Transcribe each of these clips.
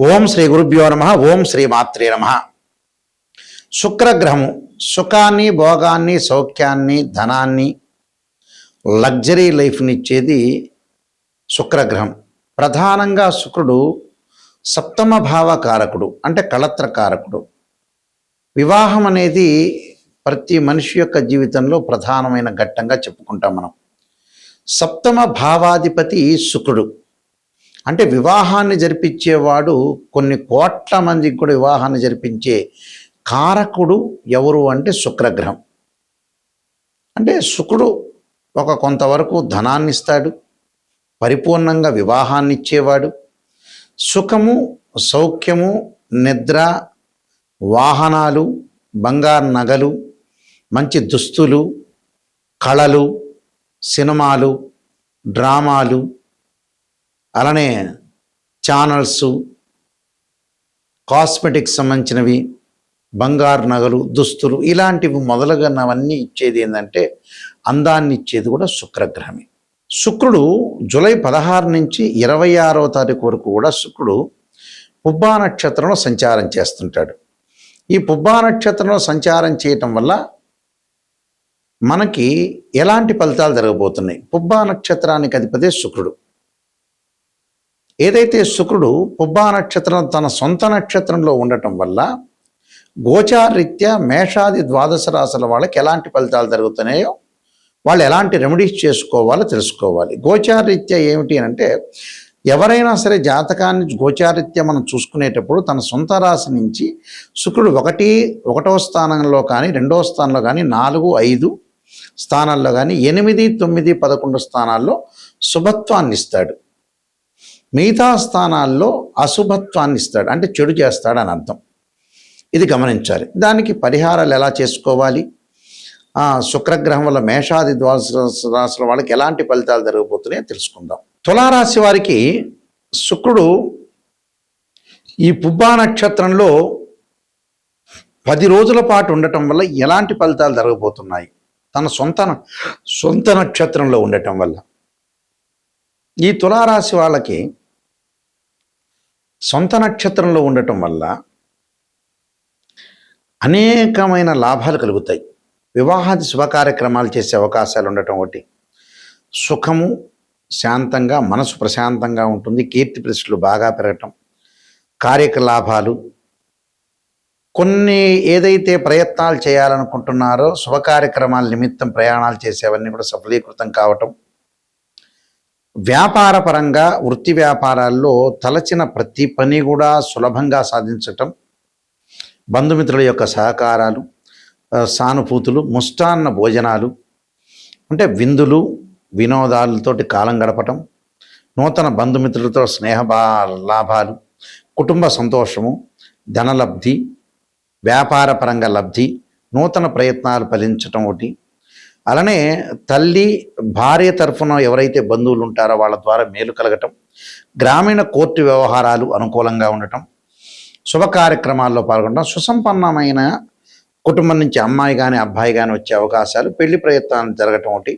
ఓం శ్రీ గురుభ్యో నమ. ఓం శ్రీ మాత్రే నమ. శుక్రగ్రహము సుఖాన్ని, భోగాన్ని, సౌఖ్యాన్ని, ధనాన్ని, లగ్జరీ లైఫ్ని ఇచ్చేది శుక్రగ్రహం. ప్రధానంగా శుక్రుడు సప్తమ భావకారకుడు, అంటే కళత్రకారకుడు. వివాహం అనేది ప్రతి మనిషి యొక్క జీవితంలో ప్రధానమైన ఘట్టంగా చెప్పుకుంటాం మనం. సప్తమ భావాధిపతి శుక్రుడు, అంటే వివాహాన్ని జరిపించేవాడు. కొన్ని కోట్ల మందికి కూడా వివాహాన్ని జరిపించే కారకుడు ఎవరు అంటే శుక్రగ్రహం. అంటే శుక్రుడు కొంతవరకు ధనాన్ని ఇస్తాడు, పరిపూర్ణంగా వివాహాన్ని ఇచ్చేవాడు. సుఖము, సౌఖ్యము, నిద్ర, వాహనాలు, బంగారు నగలు, మంచి దుస్తులు, కళలు, సినిమాలు, డ్రామాలు, అలానే ఛానల్స్, కాస్మెటిక్స్ సంబంధించినవి, బంగారు నగలు, దుస్తులు, ఇలాంటివి మొదలుగానవన్నీ ఇచ్చేది ఏంటంటే అందాన్ని ఇచ్చేది కూడా శుక్రగ్రహమే. శుక్రుడు జూలై 16 నుంచి 26వ తారీఖు వరకు కూడా శుక్రుడు పుబ్బా నక్షత్రంలో సంచారం చేస్తుంటాడు. ఈ పుబ్బా నక్షత్రంలో సంచారం చేయటం వల్ల మనకి ఎలాంటి ఫలితాలు జరగబోతున్నాయి? పుబ్బా నక్షత్రానికి అధిపతి శుక్రుడు. ఏదైతే శుక్రుడు పుబ్బా నక్షత్రం తన సొంత నక్షత్రంలో ఉండటం వల్ల గోచారరీత్యా మేషాది ద్వాదశ రాశుల వాళ్ళకి ఎలాంటి ఫలితాలు జరుగుతున్నాయో, వాళ్ళు ఎలాంటి రెమెడీస్ చేసుకోవాలో తెలుసుకోవాలి. గోచారరీత్యా ఏమిటి అంటే, ఎవరైనా సరే జాతకాన్ని గోచారరీత్యా మనం చూసుకునేటప్పుడు తన సొంత రాశి నుంచి శుక్రుడు 1వ స్థానంలో కానీ, 2వ స్థానంలో కానీ, 4, 5 స్థానాల్లో కానీ, 8, 9, 11 స్థానాల్లో శుభత్వాన్ని ఇస్తాడు. మిగతా స్థానాల్లో అశుభత్వాన్ని ఇస్తాడు, అంటే చెడు చేస్తాడని అర్థం. ఇది గమనించాలి. దానికి పరిహారాలు ఎలా చేసుకోవాలి, శుక్రగ్రహం వల్ల మేషాది ద్వాదశ రాశుల వాళ్ళకి ఎలాంటి ఫలితాలు జరగబోతున్నాయో తెలుసుకుందాం. తులారాశి వారికి శుక్రుడు ఈ పుబ్బా నక్షత్రంలో 10 రోజుల పాటు ఉండటం వల్ల ఎలాంటి ఫలితాలు జరగబోతున్నాయి? తన సొంత నక్షత్రంలో ఉండటం వల్ల ఈ తులారాశి వాళ్ళకి సొంత నక్షత్రంలో ఉండటం వల్ల అనేకమైన లాభాలు కలుగుతాయి. వివాహాది శుభ కార్యక్రమాలు చేసే అవకాశాలు ఉండటం ఒకటి. సుఖము, శాంతంగా మనసు ప్రశాంతంగా ఉంటుంది. కీర్తి ప్రతిష్టలు బాగా పెరగటం, కార్యకలాభాలు, కొన్ని ఏదైతే ప్రయత్నాలు చేయాలనుకుంటున్నారో శుభ కార్యక్రమాల నిమిత్తం ప్రయాణాలు చేసేవన్నీ కూడా సఫలీకృతం కావటం. వ్యాపారపరంగా వృత్తి వ్యాపారాల్లో తలచిన ప్రతి పని కూడా సులభంగా సాధించటం. బంధుమిత్రుల యొక్క సహకారాలు, సానుభూతులు, ముష్టాన్న భోజనాలు, అంటే విందులు, వినోదాలతోటి కాలం గడపటం, నూతన బంధుమిత్రులతో స్నేహ లాభాలు, కుటుంబ సంతోషము, ధనలబ్ధి, వ్యాపారపరంగా లబ్ధి, నూతన ప్రయత్నాలు ఫలించటం ఒకటి. అలానే తల్లి, భార్య తరఫున ఎవరైతే బంధువులు ఉంటారో వాళ్ళ ద్వారా మేలు కలగటం, గ్రామీణ కోర్టు వ్యవహారాలు అనుకూలంగా ఉండటం, శుభ కార్యక్రమాల్లో పాల్గొనడం, సుసంపన్నమైన కుటుంబం నుంచి అమ్మాయి కానీ అబ్బాయి కానీ వచ్చే అవకాశాలు, పెళ్లి ప్రయత్నాలు జరగటం ఒకటి.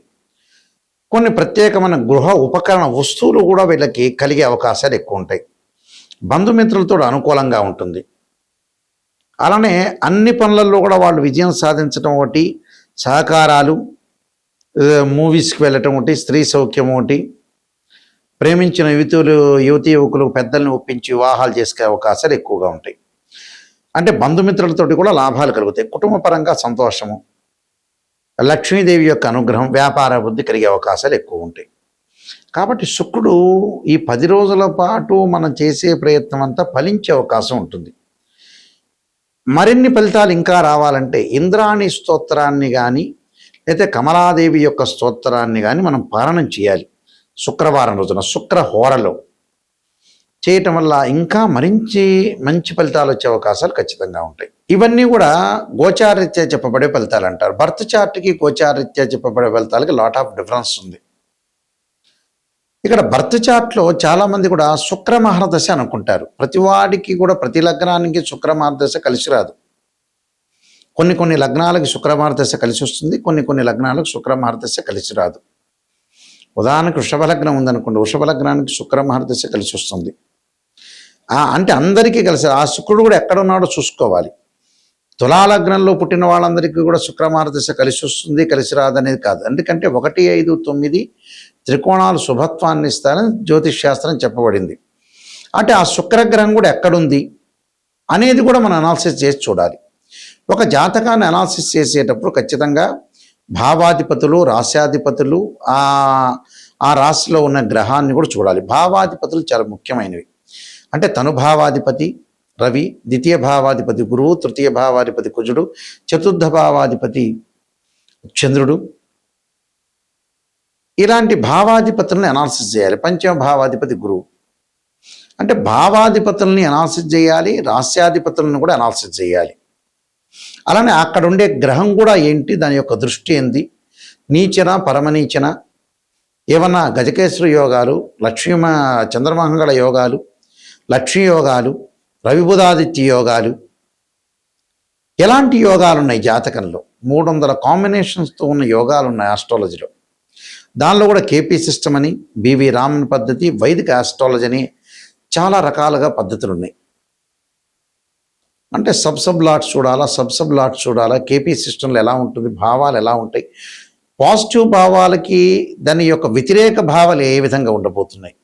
కొన్ని ప్రత్యేకమైన గృహ ఉపకరణ వస్తువులు కూడా వీళ్ళకి కలిగే అవకాశాలు ఎక్కువ ఉంటాయి. బంధుమిత్రులతో అనుకూలంగా ఉంటుంది. అలానే అన్ని పనులలో కూడా వాళ్ళు విజయం సాధించడం ఒకటి, సహకారాలు, మూవీస్కి వెళ్ళటం ఒకటి, స్త్రీ సౌఖ్యం ఒకటి, ప్రేమించిన యువతి యువకులు పెద్దల్ని ఒప్పించి వివాహాలు చేసుకునే అవకాశాలు ఎక్కువగా ఉంటాయి. అంటే బంధుమిత్రులతోటి కూడా లాభాలు కలుగుతాయి. కుటుంబ పరంగా సంతోషము, లక్ష్మీదేవి యొక్క అనుగ్రహం, వ్యాపార అభివృద్ధి కలిగే అవకాశాలు ఎక్కువ ఉంటాయి. కాబట్టి శుక్రుడు ఈ 10 రోజుల పాటు మనం చేసే ప్రయత్నం అంతా ఫలించే అవకాశం ఉంటుంది. మరిన్ని ఫలితాలు ఇంకా రావాలంటే ఇంద్రాణి స్తోత్రాన్ని కానీ, అయితే కమలాదేవి యొక్క స్తోత్రాన్ని కానీ మనం పారాయణం చేయాలి. శుక్రవారం రోజున శుక్రహోరలో చేయటం వల్ల ఇంకా మంచి ఫలితాలు వచ్చే అవకాశాలు ఖచ్చితంగా ఉంటాయి. ఇవన్నీ కూడా గోచారరీత్యా చెప్పబడే ఫలితాలు అంటారు. బర్త్ చార్ట్కి గోచారరీత్యా చెప్పబడే ఫలితాలకి లాట్ ఆఫ్ డిఫరెన్స్ ఉంది. ఇక్కడ బర్త్ చార్ట్లో చాలామంది కూడా శుక్ర మహర్దశ అనుకుంటారు. ప్రతివాడికి కూడా ప్రతి లగ్నానికి శుక్ర మహర్దశ కలిసి రాదు. కొన్ని లగ్నాలకు శుక్ర మహర్దశ కలిసి వస్తుంది, కొన్ని లగ్నాలకు శుక్ర మహర్దశ కలిసి రాదు. ఉదాహరణకు వృషభ లగ్నం ఉందనుకోండి, వృషభ లగ్నానికి శుక్ర మహర్దశ కలిసి వస్తుంది. అంటే అందరికీ కలిసి ఆ శుక్రుడు కూడా ఎక్కడ ఉన్నాడో చూసుకోవాలి. తులాలగ్నంలో పుట్టిన వాళ్ళందరికీ కూడా శుక్రమారదశ కలిసి వస్తుంది, కలిసి రాదనేది కాదు. ఎందుకంటే 1, 5, 9 త్రికోణాలు శుభత్వాన్ని ఇస్తారని జ్యోతిష్ శాస్త్రం చెప్పబడింది. అంటే ఆ శుక్రగ్రహం కూడా ఎక్కడుంది అనేది కూడా మనం అనాలిసిస్ చేసి చూడాలి. ఒక జాతకాన్ని అనాలిసిస్ చేసేటప్పుడు ఖచ్చితంగా భావాధిపతులు, రాశ్యాధిపతులు, ఆ రాశిలో ఉన్న గ్రహాన్ని కూడా చూడాలి. భావాధిపతులు చాలా ముఖ్యమైనవి. అంటే తనుభావాధిపతి రవి, ద్వితీయ భావాధిపతి గురువు, తృతీయ భావాధిపతి కుజుడు, చతుర్థ భావాధిపతి చంద్రుడు. ఇలాంటి భావాధిపతుల్ని అనాలిసిస్ చేయాలి. పంచమ భావాధిపతి గురువు. అంటే భావాధిపతుల్ని అనాలిసిస్ చేయాలి, రాస్యాధిపతులను కూడా అనాలిసిస్ చేయాలి. అలానే అక్కడ ఉండే గ్రహం కూడా ఏంటి, దాని యొక్క దృష్టి ఏంది, నీచన పరమనీచన, ఏమన్నా గజకేశ్వర యోగాలు, చంద్రమంగళ యోగాలు, లక్ష్మీ యోగాలు, రవిబుధాదిత్య యోగాలు, ఎలాంటి యోగాలు ఉన్నాయి జాతకంలో. 300 కాంబినేషన్స్తో ఉన్న యోగాలు ఉన్నాయి ఆస్ట్రాలజీలో. దానిలో కూడా కేపీ సిస్టమ్ అని, బివి రామన్ పద్ధతి, వైదిక ఆస్ట్రాలజీ అని చాలా రకాలుగా పద్ధతులు ఉన్నాయి. అంటే సబ్ లాట్స్ చూడాలా, కేపీ సిస్టంలో ఎలా ఉంటుంది, భావాలు ఎలా ఉంటాయి, పాజిటివ్ భావాలకి దాని యొక్క వ్యతిరేక భావాలు ఏ విధంగా ఉండబోతున్నాయి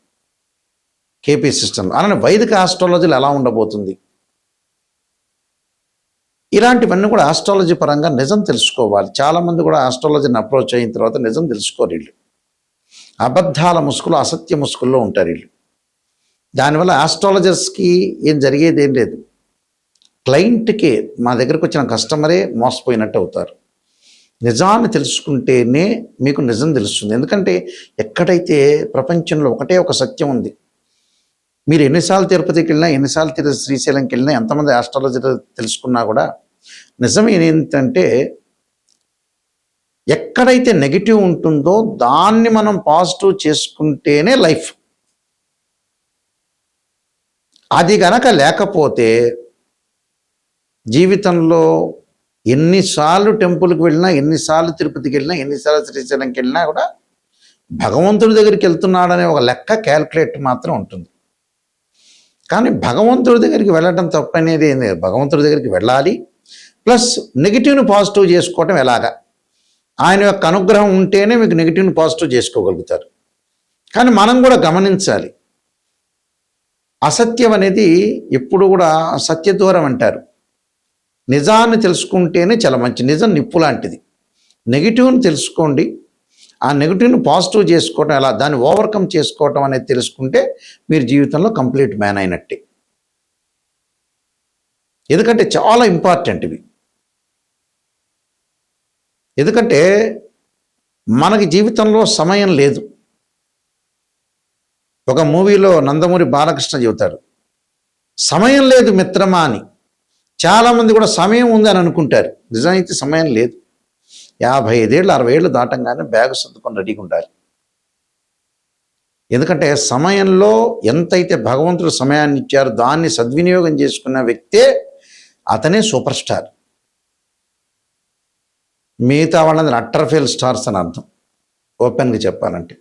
కేపీ సిస్టమ్, అలానే వైదిక ఆస్ట్రాలజీలు ఎలా ఉండబోతుంది, ఇలాంటివన్నీ కూడా ఆస్ట్రాలజీ పరంగా నిజం తెలుసుకోవాలి. చాలామంది కూడా ఆస్ట్రాలజీని అప్రోచ్ అయిన తర్వాత నిజం తెలుసుకోరు. వీళ్ళు అబద్ధాల ముసుగులు, అసత్య ముసుగుల్లో ఉంటారు వీళ్ళు. దానివల్ల ఆస్ట్రాలజర్స్కి జరిగేది ఏం లేదు. క్లయింట్కి, మా దగ్గరకు వచ్చిన కస్టమరే మోసపోయినట్టు అవుతారు. నిజాన్ని తెలుసుకుంటేనే మీకు నిజం తెలుస్తుంది. ఎందుకంటే ఎక్కడైతే ప్రపంచంలో ఒకటే ఒక సత్యం ఉంది. మీరు ఎన్నిసార్లు తిరుపతికి వెళ్ళినా, ఎన్నిసార్లు శ్రీశైలంకి వెళ్ళినా, ఎంతమంది ఆస్ట్రాలజీ తెలుసుకున్నా కూడా నిజం ఏంటంటే ఎక్కడైతే నెగిటివ్ ఉంటుందో దాన్ని మనం పాజిటివ్ చేసుకుంటేనే లైఫ్. అది గనక లేకపోతే జీవితంలో ఎన్నిసార్లు టెంపుల్కి వెళ్ళినా, ఎన్నిసార్లు తిరుపతికి వెళ్ళినా, ఎన్నిసార్లు శ్రీశైలంకి వెళ్ళినా కూడా భగవంతుడి దగ్గరికి వెళ్తున్నాడనే ఒక లెక్క క్యాల్కులేట్ మాత్రం ఉంటుంది. కానీ భగవంతుడి దగ్గరికి వెళ్ళడం తప్పనేది ఏం లేదు. భగవంతుడి దగ్గరికి వెళ్ళాలి, ప్లస్ నెగిటివ్ని పాజిటివ్ చేసుకోవటం ఎలాగా. ఆయన యొక్క అనుగ్రహం ఉంటేనే మీకు నెగిటివ్ని పాజిటివ్ చేసుకోగలుగుతారు. కానీ మనం కూడా గమనించాలి, అసత్యం అనేది ఎప్పుడు కూడా సత్యదూరం అంటారు. నిజాన్ని తెలుసుకుంటేనే చాలా మంచి. నిజం నిప్పు లాంటిది. నెగిటివ్ని తెలుసుకోండి, ఆ నెగిటివ్ని పాజిటివ్ చేసుకోవటం ఎలా, దాన్ని ఓవర్కమ్ చేసుకోవటం అనేది తెలుసుకుంటే మీరు జీవితంలో కంప్లీట్ మ్యాన్ అయినట్టే. ఎందుకంటే చాలా ఇంపార్టెంట్ ఇవి. ఎందుకంటే మనకి జీవితంలో సమయం లేదు. ఒక మూవీలో నందమూరి బాలకృష్ణ చెబుతాడు, సమయం లేదు మిత్రమా అని. చాలామంది కూడా సమయం ఉందని అనుకుంటారు, నిజానికి సమయం లేదు. 55 ఏళ్ళు 60 ఏళ్ళు దాటంగానే బ్యాగ్ సర్దుకొని రెడీగా ఉండాలి. ఎందుకంటే సమయంలో ఎంతైతే భగవంతుడు సమయాన్ని ఇచ్చారో దాన్ని సద్వినియోగం చేసుకున్న వ్యక్తే అతనే సూపర్ స్టార్. మిగతా వాళ్ళందరూ అట్టర్ఫెయిల్ స్టార్స్ అని అర్థం. ఓపెన్గా చెప్పాలంటే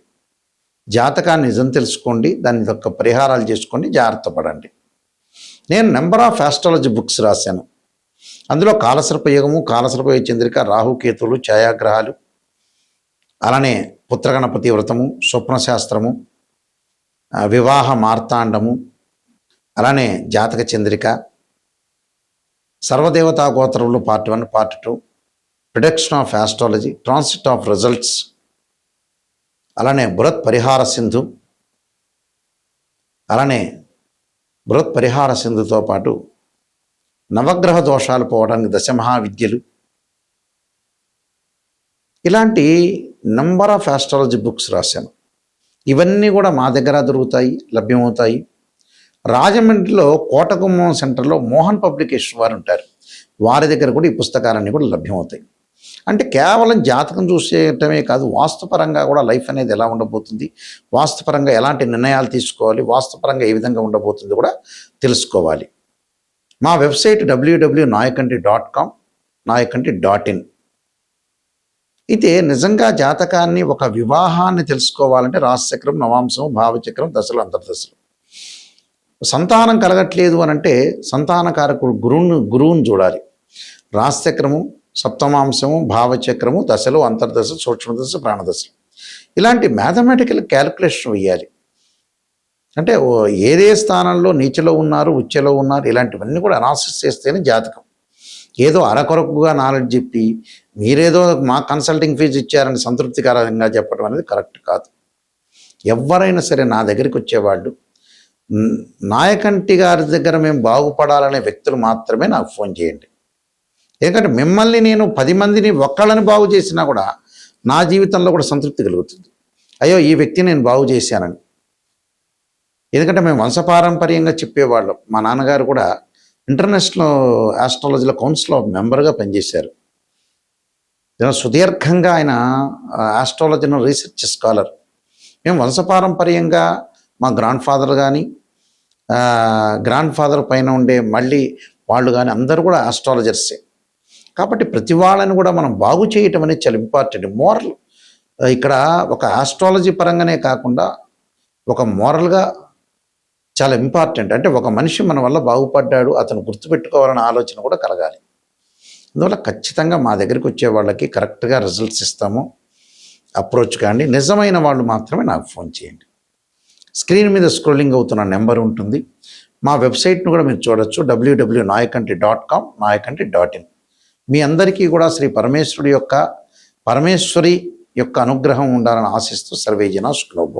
జాతకాన్ని నిజం తెలుసుకోండి, దాని యొక్క పరిహారాలు చేసుకోండి, జాగ్రత్త పడండి. నేను నెంబర్ ఆఫ్ ఆస్ట్రాలజీ బుక్స్ రాశాను. అందులో కాలసర్పయోగము, కాలసర్పయోగ చంద్రిక, రాహుకేతువులు, ఛాయాగ్రహాలు, అలానే పుత్రగణపతి వ్రతము, స్వప్నశాస్త్రము, వివాహ మార్తాండము, అలానే జాతక చంద్రిక, సర్వదేవతా గోత్రములు part 1, part 2, prediction of astrology, transit of results, అలానే బృహత్ పరిహార సింధు, అలానే బృహత్ పరిహార సింధుతో పాటు నవగ్రహ దోషాలు పోవడానికి దశమహావిద్యలు, ఇలాంటి నంబర్ ఆఫ్ ఆస్ట్రాలజీ బుక్స్ రాశాను. ఇవన్నీ కూడా మా దగ్గర దొరుకుతాయి, లభ్యమవుతాయి. రాజమండ్రిలో కోటగుమ్మం సెంటర్లో మోహన్ పబ్లికేషన్ వారు ఉంటారు, వారి దగ్గర కూడా ఈ పుస్తకాలన్నీ కూడా లభ్యమవుతాయి. అంటే కేవలం జాతకం చూసేయటమే కాదు, వాస్తుపరంగా కూడా లైఫ్ అనేది ఎలా ఉండబోతుంది, వాస్తుపరంగా ఎలాంటి నిర్ణయాలు తీసుకోవాలి, వాస్తుపరంగా ఏ విధంగా ఉండబోతుంది కూడా తెలుసుకోవాలి. మా వెబ్సైట్ www.nayakanti.com, nayakanti.in. అయితే నిజంగా జాతకాన్ని, ఒక వివాహాన్ని తెలుసుకోవాలంటే రాశిచక్రం, నవాంశం, భావచక్రం, దశలు, అంతర్దశలు, సంతానం కలగట్లేదు అని అంటే సంతానకారకుడు గురువుని చూడాలి. రాశిచక్రము, సప్తమాంశము, భావచక్రము, దశలు, అంతర్దశ, సూక్ష్మదశ, ప్రాణదశలు, ఇలాంటి మ్యాథమెటికల్ క్యాలిక్యులేషన్ వేయాలి. అంటే ఏదే స్థానంలో నీచలో ఉన్నారు, ఉచ్చలో ఉన్నారు, ఇలాంటివన్నీ కూడా అనాలిసిస్ చేస్తేనే జాతకం. ఏదో అరకొరకుగా నాలెడ్జ్ చెప్పి మీరేదో మా కన్సల్టింగ్ ఫీజు ఇచ్చారని సంతృప్తికరంగా చెప్పడం అనేది కరెక్ట్ కాదు. ఎవరైనా సరే నా దగ్గరికి వచ్చేవాళ్ళు నాయకంటి గారి దగ్గర మేము బాగుపడాలనే వ్యక్తులు మాత్రమే నాకు ఫోన్ చేయండి. ఎందుకంటే మిమ్మల్ని నేను 10 మందిని ఒక్కళ్ళని బాగు చేసినా కూడా నా జీవితంలో కూడా సంతృప్తి కలుగుతుంది. అయ్యో ఈ వ్యక్తిని నేను బాగు చేశానని. ఎందుకంటే మేము వంశపారంపర్యంగా చెప్పేవాళ్ళం. మా నాన్నగారు కూడా ఇంటర్నేషనల్ ఆస్ట్రాలజీలో కౌన్సిల్ ఆఫ్ మెంబర్గా పనిచేశారు. సుదీర్ఘంగా ఆయన ఆస్ట్రాలజీలో రీసెర్చ్ స్కాలర్. మేము వంశపారంపర్యంగా మా గ్రాండ్ ఫాదర్ కానీ గ్రాండ్ ఫాదర్ పైన ఉండే మళ్ళీ వాళ్ళు కానీ అందరూ కూడా ఆస్ట్రాలజర్సే. కాబట్టి ప్రతి వాళ్ళని కూడా మనం బాగు చేయటం అనేది చాలా ఇంపార్టెంట్. మోరల్ ఇక్కడ ఒక ఆస్ట్రాలజీ పరంగానే కాకుండా ఒక మోరల్గా చాలా ఇంపార్టెంట్. అంటే ఒక మనిషి మన వల్ల బాగుపడ్డాడు, అతను గుర్తుపెట్టుకోవాలనే ఆలోచన కూడా కలగాలి. అందువల్ల ఖచ్చితంగా మా దగ్గరికి వచ్చే వాళ్ళకి కరెక్ట్గా రిజల్ట్స్ ఇస్తాము. అప్రోచ్ కాండి. నిజమైన వాళ్ళు మాత్రమే నాకు ఫోన్ చేయండి. స్క్రీన్ మీద స్క్రోలింగ్ అవుతున్న నెంబర్ ఉంటుంది. మా వెబ్సైట్ను కూడా మీరు చూడొచ్చు, www.nayakanti.com, nayakanti.in. మీ అందరికీ కూడా శ్రీ పరమేశ్వరి యొక్క అనుగ్రహం ఉండాలని ఆశిస్తూ సర్వేజన సుఖినో భవంతు.